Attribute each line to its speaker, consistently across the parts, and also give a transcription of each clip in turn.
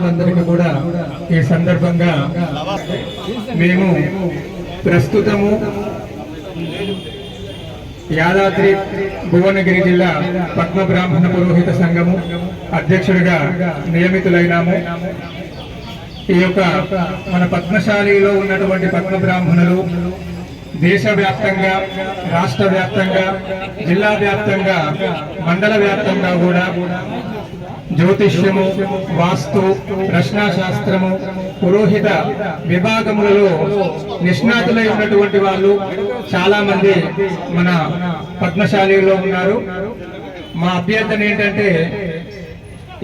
Speaker 1: బాంధవులందరికీ కూడా ఈ సందర్భంగా మేము ప్రస్తుతము యాదాద్రి భువనగిరి జిల్లా పద్మ బ్రాహ్మణ పురోహిత సంఘము అధ్యక్షుడిగా నియమితులైనాము. ఈ యొక్క మన పద్మశాలిలో ఉన్నటువంటి పద్మ బ్రాహ్మణులు దేశవ్యాప్తంగా, రాష్ట్ర వ్యాప్తంగా, జిల్లా వ్యాప్తంగా, మండల వ్యాప్తంగా కూడా జ్యోతిష్యము, వాస్తు, రచనాశాస్త్రము, పురోహిత విభాగములలో నిష్ణాతులై ఉన్నటువంటి వాళ్ళు చాలా మంది మన పద్మశాలిలో ఉన్నారు. మా అభ్యర్థన ఏంటంటే,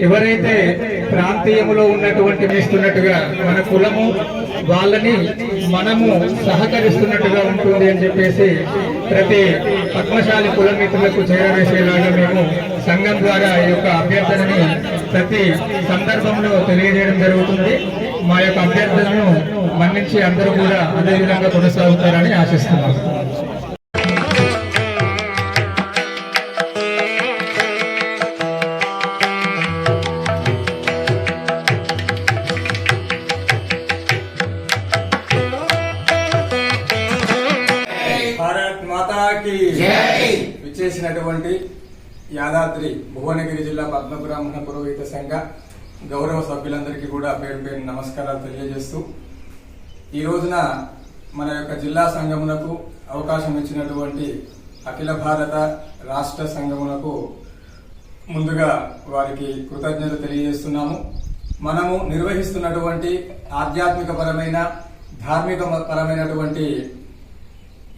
Speaker 1: ఎవరైతే ప్రాంతీయములో ఉన్నటువంటి ఇస్తున్నట్టుగా మన కులము వాళ్ళని మనము సహకరిస్తున్నట్టుగా ఉంటుంది అని చెప్పేసి ప్రతి పద్మశాలి కుల మిత్రులకు చేరవేసేలాగా మేము సంఘం ద్వారా ఈ యొక్క అభ్యర్థనని ప్రతి సందర్భంలో తెలియజేయడం జరుగుతుంది. మా యొక్క అభ్యర్థనను మన్నించి అందరూ కూడా అదే విధంగా కొనసాగుతారని ఆశిస్తున్నాం.
Speaker 2: విచ్చేసినటువంటి యాదాద్రి భువనగిరి జిల్లా పద్మ బ్రాహ్మణ పురోహిత సంఘ గౌరవ సభ్యులందరికీ కూడా పేరు పేరు నమస్కారాలు తెలియజేస్తూ, ఈ రోజున మన యొక్క జిల్లా సంఘమునకు అవకాశం ఇచ్చినటువంటి అఖిల భారత రాష్ట్ర సంఘమునకు ముందుగా వారికి కృతజ్ఞతలు తెలియజేస్తున్నాము. మనము నిర్వహిస్తున్నటువంటి ఆధ్యాత్మిక పరమైన, ధార్మిక పరమైనటువంటి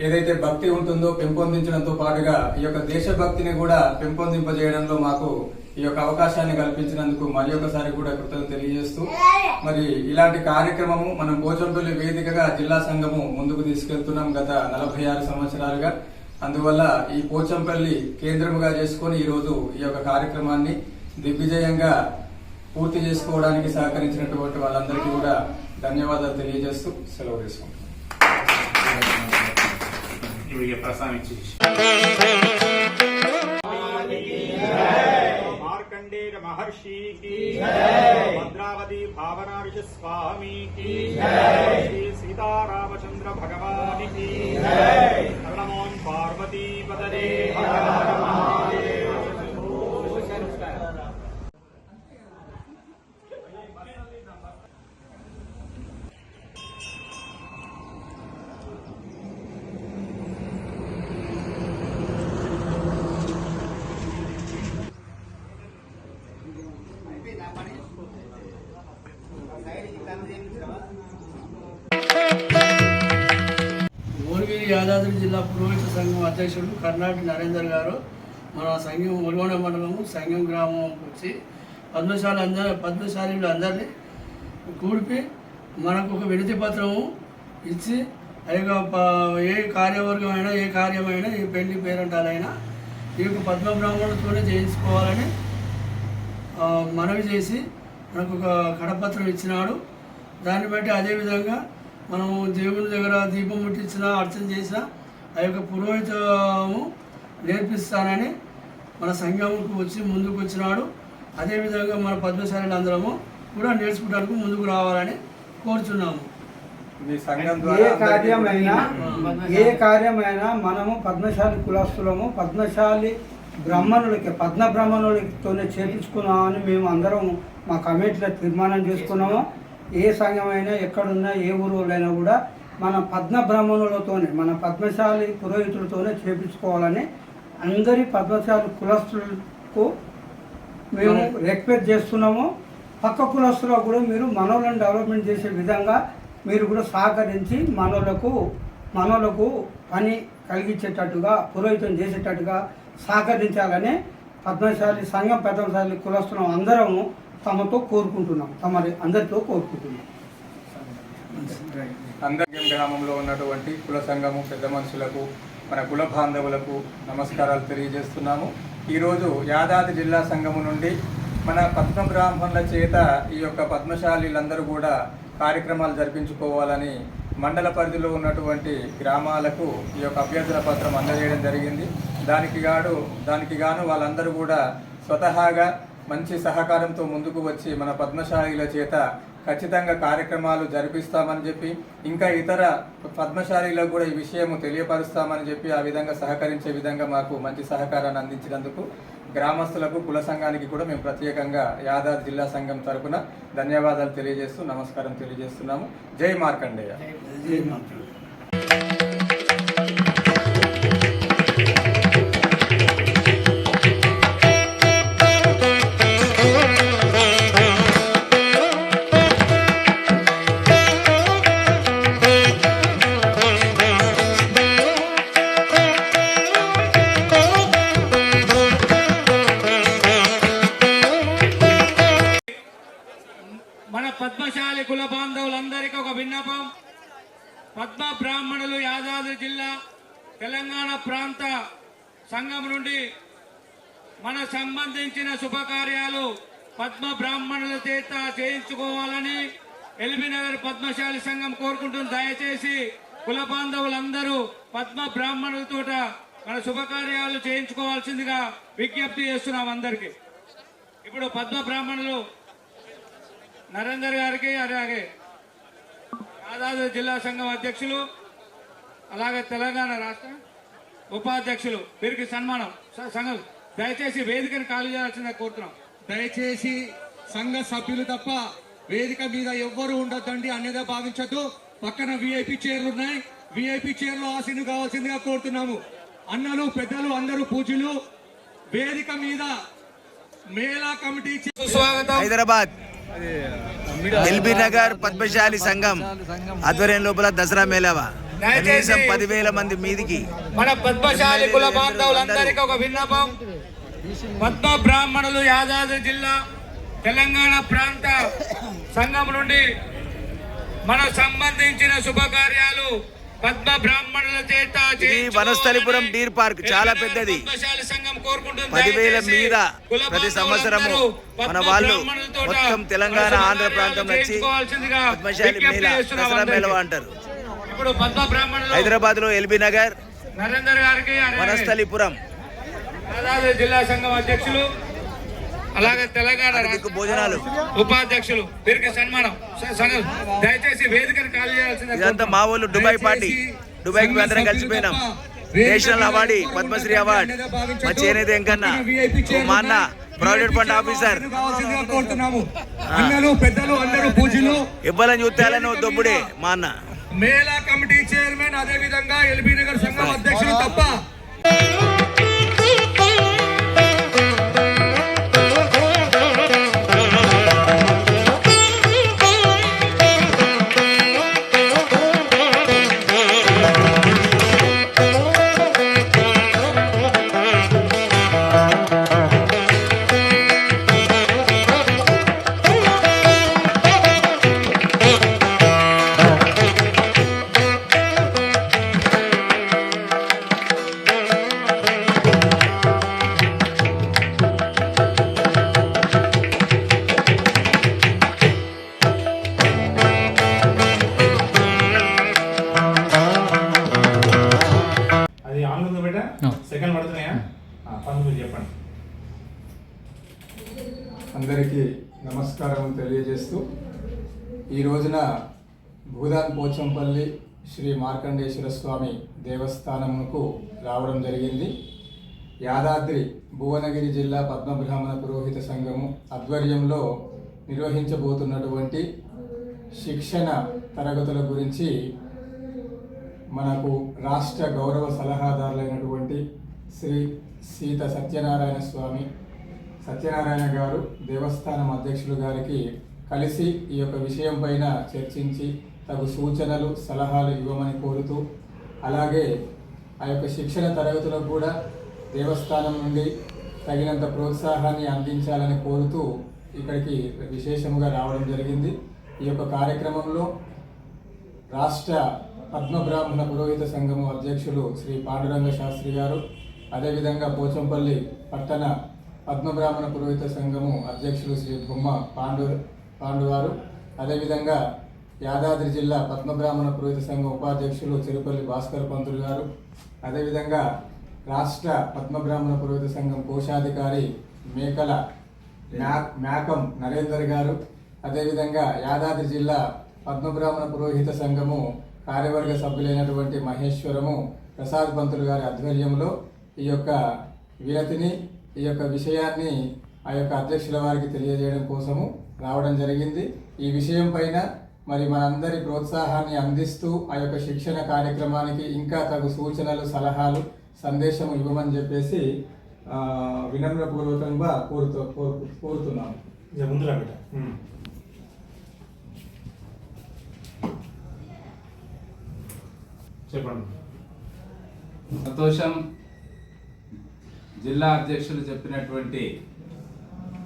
Speaker 2: ఏదైతే భక్తి ఉంటుందో పెంపొందించడంతో పాటుగా ఈ యొక్క దేశభక్తిని కూడా పెంపొందింపజేయడంలో మాకు ఈ యొక్క అవకాశాన్ని కల్పించినందుకు మరి ఒకసారి కూడా కృతజ్ఞతలు తెలియజేస్తూ, మరి ఇలాంటి కార్యక్రమము మనం పోచంపల్లి వేదికగా జిల్లా సంఘము ముందుకు తీసుకెళ్తున్నాం గత 46 సంవత్సరాలుగా. అందువల్ల ఈ పోచంపల్లి కేంద్రముగా చేసుకుని ఈ రోజు ఈ యొక్క కార్యక్రమాన్ని దిగ్విజయంగా పూర్తి చేసుకోవడానికి సహకరించినటువంటి వాళ్ళందరికీ కూడా ధన్యవాదాలు తెలియజేస్తూ సెలవు తీసుకుంటున్నాం.
Speaker 3: మార్కండేయ మహర్షి की భద్రావతి భావనా స్వామి की శ్రీ సీతారామచంద్ర భగవాని की నమో పార్వతీ పదదే
Speaker 4: భువనగిరి యాదాద్రి జిల్లా పురోహిత సంఘం అధ్యక్షుడు కర్ణాటి నరేందర్ గారు మన సంఘం ఒల్గొండ మండలము సంఘం గ్రామంకి వచ్చి పద్మశాలీలు అందరినీ కూడిపి మనకు ఒక వినతి పత్రము ఇచ్చి ఏ కార్యవర్గం అయినా, ఏ కార్యమైనా, ఏ పెళ్లి పేరంటాలైనా ఈ యొక్క పద్మ బ్రాహ్మణులతోనే చేయించుకోవాలని మనవి చేసి మనకు ఒక కడపత్రం ఇచ్చినాడు. దాన్ని బట్టి అదేవిధంగా మనం దేవుని దగ్గర దీపం ముట్టించినా, అర్చన చేసినా ఆ యొక్క పురోహితము నేర్పిస్తానని మన సంఘంకు వచ్చి ముందుకు వచ్చినాడు. అదేవిధంగా మన పద్మశాలీలు అందరము కూడా నేర్చుకోవడానికి ముందుకు రావాలని కోరుచున్నాము.
Speaker 5: ఏ కార్యమైనా మనము పద్మశాలి కులస్తులము, పద్మశాలి బ్రాహ్మణులకి, పద్మ బ్రాహ్మణులతోనే చేపించుకున్నామని మేము అందరం మా కమిటీలో తీర్మానం చేసుకున్నాము. ఏ సంఘమైనా, ఎక్కడున్నా, ఏ ఊరులైనా కూడా మన పద్మ బ్రాహ్మణులతోనే, మన పద్మశాలి పురోహితులతోనే చేపించుకోవాలని అందరి పద్మశాలి కులస్తులకు మేము రిక్వెస్ట్ చేస్తున్నాము. పక్క కులస్తులకు కూడా మీరు మనోళ్ళని డెవలప్మెంట్ చేసే విధంగా మీరు కూడా సహకరించి మనోళ్ళకు పని కలిగించేటట్టుగా, పురోహితం చేసేటట్టుగా సహకరించాలని పద్మశాలి సంఘం, పద్మశాలి కులస్తులం అందరము తమతో కోరుకుంటున్నాం, అందరితో కోరుకుంటున్నాం.
Speaker 2: అందరి గ్రామంలో ఉన్నటువంటి కుల సంఘము పెద్ద మనుషులకు, మన కుల బాంధవులకు నమస్కారాలు తెలియజేస్తున్నాము. ఈరోజు యాదాద్రి జిల్లా సంఘము నుండి మన పద్మ బ్రాహ్మణుల చేత ఈ యొక్క పద్మశాలీలందరూ కూడా కార్యక్రమాలు జరిపించుకోవాలని మండల పరిధిలో ఉన్నటువంటి గ్రామాలకు ఈ యొక్క అభ్యర్థన పత్రం అందజేయడం జరిగింది. దానికి గాను వాళ్ళందరూ కూడా స్వతహాగా మంచి సహకారంతో ముందుకు వచ్చి మన పద్మశాలీల చేత ఖచ్చితంగా కార్యక్రమాలు జరిపిస్తామని చెప్పి ఇంకా ఇతర పద్మశాలీలకు కూడా ఈ విషయం తెలియపరుస్తామని చెప్పి ఆ విధంగా సహకరించే విధంగా మాకు మంచి సహకారాన్ని అందించినందుకు గ్రామస్తులకు కుల సంఘానికి కూడా మేము ప్రత్యేకంగా యాదాద్రి జిల్లా సంఘం తరపున ధన్యవాదాలు తెలియజేస్తూ నమస్కారం తెలియజేస్తున్నాము. జై మార్కండేయ.
Speaker 4: జై మాతృ.
Speaker 6: మన పద్మశాలి కుల బాంధవులందరికీ ఒక విన్నపం. పద్మ బ్రాహ్మణులు యాదాద్రి జిల్లా తెలంగాణ ప్రాంత సంఘం నుండి మన సంబంధించిన శుభకార్యాలు పద్మ బ్రాహ్మణుల చేత చేయించుకోవాలని ఎల్బీనగర్ పద్మశాలి సంఘం కోరుకుంటుంది. దయచేసి కుల బాంధవులందరూ పద్మ బ్రాహ్మణులతో మన శుభకార్యాలు చేయించుకోవాల్సిందిగా విజ్ఞప్తి చేస్తున్నాం అందరికీ. ఇప్పుడు పద్మ బ్రాహ్మణులు నరేందర్ గారికి, అలాగే యాదాద్రి జిల్లా సంఘం అధ్యక్షులు, అలాగే తెలంగాణ రాష్ట్ర ఉపాధ్యక్షులు వీరికి సన్మానం. సంఘం దయచేసి వేదికను ఖాళీ చేయాల్సిందిగా కోరుతున్నాం.
Speaker 7: దయచేసి సంఘ సభ్యులు తప్ప వేదిక మీద ఎవ్వరు ఉండొద్దండి, అన్యదా భావించద్దు. పక్కన విఐపి చైర్లు ఉన్నాయి, విఐపి చైర్లో ఆసీను కావాల్సిందిగా కోరుతున్నాము. అన్నలు పెద్దలు అందరూ పూజలు వేదిక మీద మేళా కమిటీ
Speaker 6: స్వాగతం.
Speaker 8: హైదరాబాద్ ఎల్బీ నగర్ పద్మశాలి సంఘం ఆధ్వర్యం లోపల దసరా మేళావా కనీసం 10,000 మంది మీదికి
Speaker 6: మన పద్మశాలి కుల బాంధవులందరికీ ఒక విన్నపం. పద్మ బ్రాహ్మణులు యాదాద్రి జిల్లా తెలంగాణ ప్రాంత సంఘం నుండి మన సంబంధించిన శుభకార్యాలు పద్మ బ్రాహ్మణుల చేత
Speaker 8: వనస్థలిపురం డీర్ పార్క్ చాలా పెద్దది. 10,000 మీద ప్రతి సంవత్సరము మన వాళ్ళు మొత్తం తెలంగాణ ఆంధ్ర ప్రాంతం నుంచి పద్మశాలి మేళ దసరా మేళవా అంటారు.
Speaker 6: ఇప్పుడు పద్మ బ్రాహ్మణులు
Speaker 8: హైదరాబాద్ లో ఎల్బీ నగర్
Speaker 6: నరేందర్ గారికి,
Speaker 8: వనస్థలిపురం
Speaker 6: యాదాద్రి జిల్లా సంఘం అధ్యక్షులు, అలాగే తెలంగాణ రాష్ట్ర
Speaker 8: భోజనాలు
Speaker 6: ఉపాధ్యక్షులు వీరికి సన్మానం. దయచేసి వేదికను ఖాళీ చేయాల్సింది.
Speaker 8: ఇదంతా మా వాళ్ళు దుబాయ్ పార్టీ, దుబాయ్ కి అందరం కలిసిపోయినాం. నేషనల్ అవార్డు, పద్మశ్రీ అవార్డు మా చేనేత వెంకన్న, మా అన్న ప్రావిడెంట్ ఫండ్ ఆఫీసర్,
Speaker 7: అన్నలు పెద్దలు అందరూ పూజలు
Speaker 8: ఇవ్వాలని చూస్తాలని దొబ్బుడే మా అన్న.
Speaker 7: మేళా కమిటీ చైర్మన్, అదే విధంగా ఎల్బీ నగర్ సంఘం అధ్యక్షులు తప్ప సెకండ్ పడుతున్నాయా? మీరు చెప్పండి.
Speaker 2: అందరికీ నమస్కారం తెలియజేస్తూ ఈ రోజున భూదాన్ పోచంపల్లి శ్రీ మార్కండేశ్వర స్వామి దేవస్థానమునకు రావడం జరిగింది. యాదాద్రి భువనగిరి జిల్లా పద్మబ్రాహ్మణ పురోహిత సంఘము ఆధ్వర్యంలో నిర్వహించబోతున్నటువంటి శిక్షణ తరగతుల గురించి మనకు రాష్ట్ర గౌరవ సలహాదారులైనటువంటి శ్రీ సీత సత్యనారాయణ గారు దేవస్థానం అధ్యక్షులు గారికి కలిసి ఈ యొక్క విషయం పైన చర్చించి తగు సూచనలు సలహాలు ఇవ్వమని కోరుతూ, అలాగే ఆ యొక్క శిక్షణ తరగతులకు కూడా దేవస్థానం నుండి తగినంత ప్రోత్సాహాన్ని అందించాలని కోరుతూ ఇక్కడికి విశేషముగా రావడం జరిగింది. ఈ యొక్క కార్యక్రమంలో రాష్ట్ర పద్మబ్రాహ్మణ పురోహిత సంఘము అధ్యక్షులు శ్రీ పాండురంగ శాస్త్రి గారు, అదేవిధంగా పోచంపల్లి పట్టణ పద్మబ్రాహ్మణ పురోహిత సంఘము అధ్యక్షులు శ్రీ బొమ్మ పాండు గారు, అదేవిధంగా యాదాద్రి జిల్లా పద్మబ్రాహ్మణ పురోహిత సంఘం ఉపాధ్యక్షులు చిరుపల్లి భాస్కర్ పంతులు గారు, అదేవిధంగా రాష్ట్ర పద్మబ్రాహ్మణ పురోహిత సంఘం కోశాధికారి మేకల మేకం నరేందర్ గారు, అదేవిధంగా యాదాద్రి జిల్లా పద్మబ్రాహ్మణ పురోహిత సంఘము కార్యవర్గ సభ్యులైనటువంటి మహేశ్వరము ప్రసాద్ పంతులు గారి ఆధ్వర్యంలో ఈ యొక్క వినతిని, ఈ యొక్క విషయాన్ని ఆ యొక్క అధ్యక్షుల వారికి తెలియజేయడం కోసము రావడం జరిగింది. ఈ విషయం పైన మరి మనందరి ప్రోత్సాహాన్ని అందిస్తూ ఆ యొక్క శిక్షణ కార్యక్రమానికి ఇంకా తగు సూచనలు, సలహాలు, సందేశం ఇవ్వమని చెప్పేసి వినమ్రపూర్వకంగా కోరుతున్నాము.
Speaker 3: చెప్పండి.
Speaker 9: సంతోషం. జిల్లా అధ్యక్షులు చెప్పినటువంటి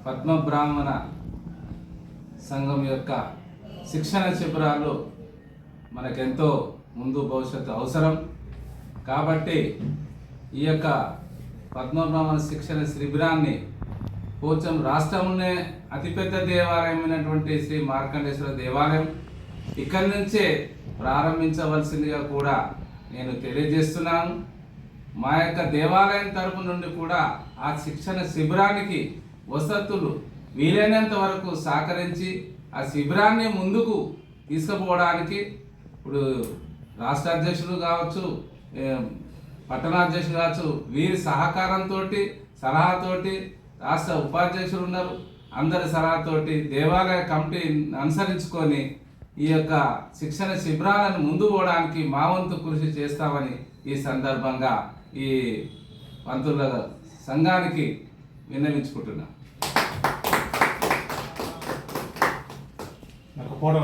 Speaker 9: పద్మబ్రాహ్మణ సంఘం యొక్క శిక్షణ శిబిరాలు మనకెంతో ముందు భవిష్యత్తు అవసరం. కాబట్టి ఈ యొక్క పద్మబ్రాహ్మణ శిక్షణ శిబిరాన్ని పోచం రాష్ట్రంలోనే అతిపెద్ద దేవాలయమైనటువంటి శ్రీ మార్కండేశ్వర దేవాలయం ఇక్కడి నుంచే ప్రారంభించవలసిందిగా కూడా నేను తెలియజేస్తున్నాను. మా యొక్క దేవాలయం తరపు నుండి కూడా ఆ శిక్షణ శిబిరానికి వసతులు వీలైనంత వరకు సహకరించి ఆ శిబిరాన్ని ముందుకు తీసుకుపోవడానికి ఇప్పుడు రాష్ట్ర అధ్యక్షులు కావచ్చు, పట్టణాధ్యక్షులు కావచ్చు, వీరి సహకారంతో, సలహాతోటి, రాష్ట్ర ఉపాధ్యక్షులు ఉన్నారు, అందరి సలహాతోటి దేవాలయ కమిటీని అనుసరించుకొని ఈ యొక్క శిక్షణ శిబిరాలను ముందు పోవడానికి మా వంతు కృషి చేస్తామని ఈ సందర్భంగా ఈ పంతుల సంఘానికి విన్నవించుకుంటున్నా.
Speaker 3: ఫోటో